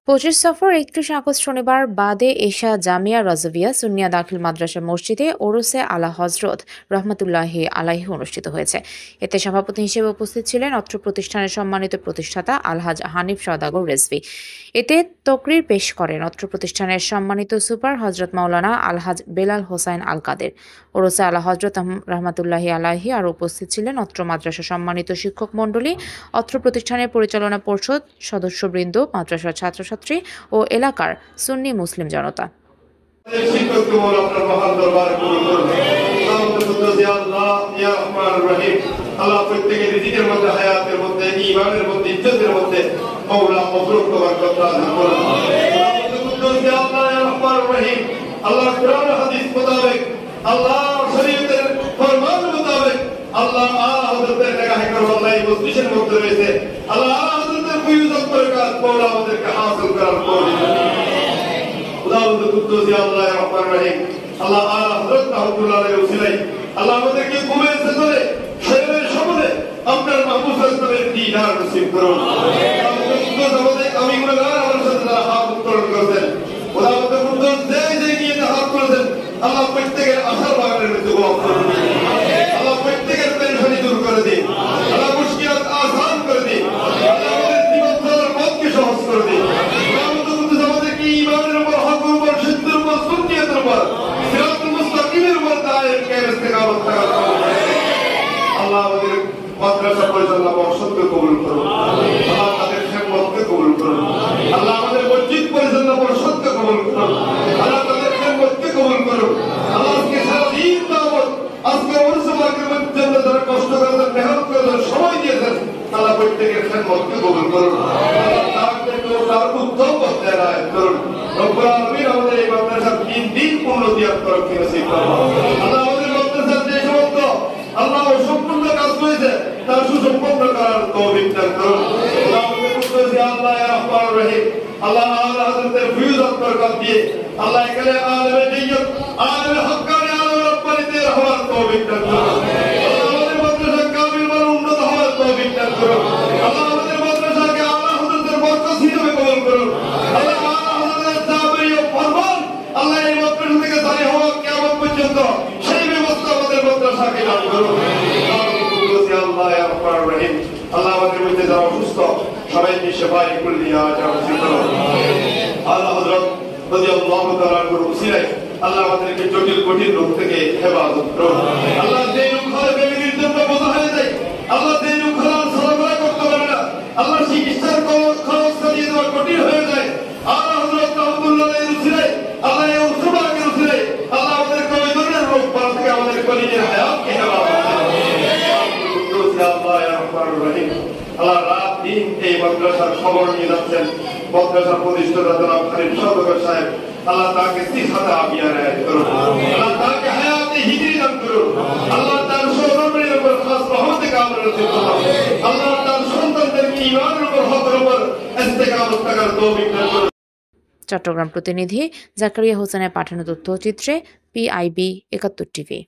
পঁচিশ সফর ৩১ আগস্ট শনিবার বাদে এশা জামিয়া রাজভিয়া সুন্নিয়া দাখিল মাদ্রাসা মসজিদে ওরসে আলা হজরত রহমতুল্লাহি আলাইহি অনুষ্ঠিত হয়েছে। এতে সভাপতি হিসেবে উপস্থিত ছিলেন অত্র প্রতিষ্ঠানের সম্মানিত প্রতিষ্ঠাতা আলহাজ হানিফ সওদাগর রেজভী। এতে তকরির পেশ করেন অত্র প্রতিষ্ঠানের সম্মানিত সুপার হজরত মাওলানা আলহাজ বেলাল হোসাইন আল কাদের। ওরসে আলা হজরত রহমতুল্লাহি আলাইহি আর উপস্থিত ছিলেন অত্র মাদ্রাসা সম্মানিত শিক্ষক মণ্ডলী, অত্র প্রতিষ্ঠানের পরিচালনা পরিষদ সদস্যবৃন্দ, মাদ্রাসার ছাত্রছাত্রী ও এলাকার সুন্নি মুসলিম জনতা। আল্লাহ প্রত্যেকের রিজিকের মধ্যে, হায়াতের মধ্যে, ঈমানের মধ্যে, ইজ্জতের মধ্যে মওলা মবরুক তোমার কথা করুন। আল্লাহ কুরআন হাদিস মোতাবেক, আল্লাহ শরীয়তের ফরমান মোতাবেক, আল্লাহ হযরতের নিগাহে করবাল্লাহ মজলিসের মধ্যে রয়েছে। আল্লাহ হযরতের ফয়ুজত বরকত মওলা আমাদেরকে হাসিল করার তৌফিক দান করুন। খুদাবন্দ কুদ্দুস ইয়া আল্লাহ ইয়া রহমান রহিম, আল্লাহ হযরত রাহমাতুল্লাহ আলাইহি ওসিলায় আল্লাহ আমাদেরকে ঘুমের সেজদে শরীরের শপথে আপনার মাহবুব রাসূলের দিদার নসিব করুন। আমি গুনাহগার, আমার সাথে যারা হাত উত্তোলন করেছেন, খুদাবন্দ কুদ্দুস যে নিয়ে হাত করেছেন, আল্লাহ প্রত্যেকের আশার বাগানের মধ্যে গোলাপ করুন। আল্লাহ প্রত্যেকের পেরেশানি দূর করে দিন। আল্লাহ মুশকিলাত আসান করে দিন। আল্লাহ আমাদের জীবন চলার পথকে সহজ করে দিন। খুদাবন্দ কুদ্দুস আমাদেরকে ঈমানের উপর, হকের উপর, সত্যের উপর, সুন্নিয়তের উপর, সিরাতুল মুস্তাকিমের উপর দায়ের কায়েম ইস্তেকামত করার তৌফিক দান করুন। আল্লাহ আমাদের মাদ্রাসা পরিচালনা পর্ষদকে কবুল করুন। আল্লাহ তাদের খেদমতকে কবুল করুন। আল্লাহ আমাদের মসজিদ পরিচালনা পর্ষদকে কবুল করুন। আল্লাহ তাদের খেদমতকে কবুল করুন। আল্লাহ আজকে সারাদিন দাওয়াত, আজকে ওরস মাহফিলের জন্য যারা কষ্ট করেছেন, মেহনত করেছেন, সময় দিয়েছেন, আল্লাহ প্রত্যেকের খেদমতকে কবুল করুন। আল্লাহ তার উত্তম পথে রায় করুন। রব্বুল আলামিন আমাদের এই মাদ্রাসার দিন উন্নতি আর তরক্কি নসিব করুন। আল্লাহ আমাদের মাদ্রাসার যে সমস্ত আল্লাহ অসম্পূর্ণ কাজ রয়েছে তার সুসম্পন্ন করার তৌফিক দান করুন। আল্লাহ আমাদের কুদ্দুস ইয়া আল্লাহ ইয়া রহমান রহিম, আল্লাহ হযরতের ফয়ুজত বরকত দিয়ে আল্লাহ এখানে আলেমে দিয়ত, আলেমে হক্কানি, আলেমে রব্বানিতে হওয়ার তৌফিক দান করুন। আল্লাহ আমাদের মাদ্রাসা কামিল মান উন্নত হওয়ার তৌফিক দান করুন। আল্লাহ আমাদের মাদ্রাসাকে আল্লাহ হযরতের বরকত হিসেবে কবুল করুন। আল্লাহ হযরতের দাবি ও ফরমান, আল্লাহ এই মাদ্রাসা থেকে জারি হওয়া কিয়ামত পর্যন্ত সেই ব্যবস্থা আমাদের মাদ্রাসাকে দান করুন। আল্লাহ ইয়া রহমান রহিম, আল্লাহ আমাদের মধ্যে যারা অসুস্থ সবাইকে শিফায়ে কুল্লিয়া নসিব করুন। আল্লাহ হযরত রাদিয়াল্লাহু তাআলা আনহুর উসিলায় আল্লাহ আমাদেরকে জটিল কঠিন রোগ থেকে হেফাজত করুন। আল্লাহ যে রোগ হয় বেবির জন্য বোঝা হয়ে যায়, আল্লাহ যে রোগ হলার সরবরাহ করতে পারে না, আল্লাহ চিকিৎসার খরচ চালিয়ে দেওয়া কঠিন হয়ে যায়, আল্লাহ হযরত রাহমাতুল্লাহ আলাইহির উসিলায়, আল্লাহ এই উসমানের উসিলায় আল্লাহ আমাদেরকে ওই ধরনের রোগ পাওয়া থেকে আমাদের কলিজার হায়াতকে হেফাজত করুন। আল্লাহ ইয়া রহমান রহিম, আল্লাহ রাত দিন এই মাদ্রাসার খবর নিয়ে যাচ্ছেন মাদ্রাসার প্রতিষ্ঠাতা জনাব খালিদ সওদাগর সাহেব, আল্লাহ তাকে সিহাতে আফিয়া রেহাই করুন। আল্লাহ তাকে হায়াতে হিজরি দান করুন। আল্লাহ তার সহধর্মীর উপর খাস রহমতে কামনা নসিব করুন। আল্লাহ তার সন্তানদেরকে ঈমানের উপর, হকের উপর ইস্তেকামত থাকার তৌফিক দান করুন। চট্টগ্রাম প্রতিনিধি জাকারিয়া হোসেনের পাঠানো তথ্যচিত্রে PIB ৭১ টিভি।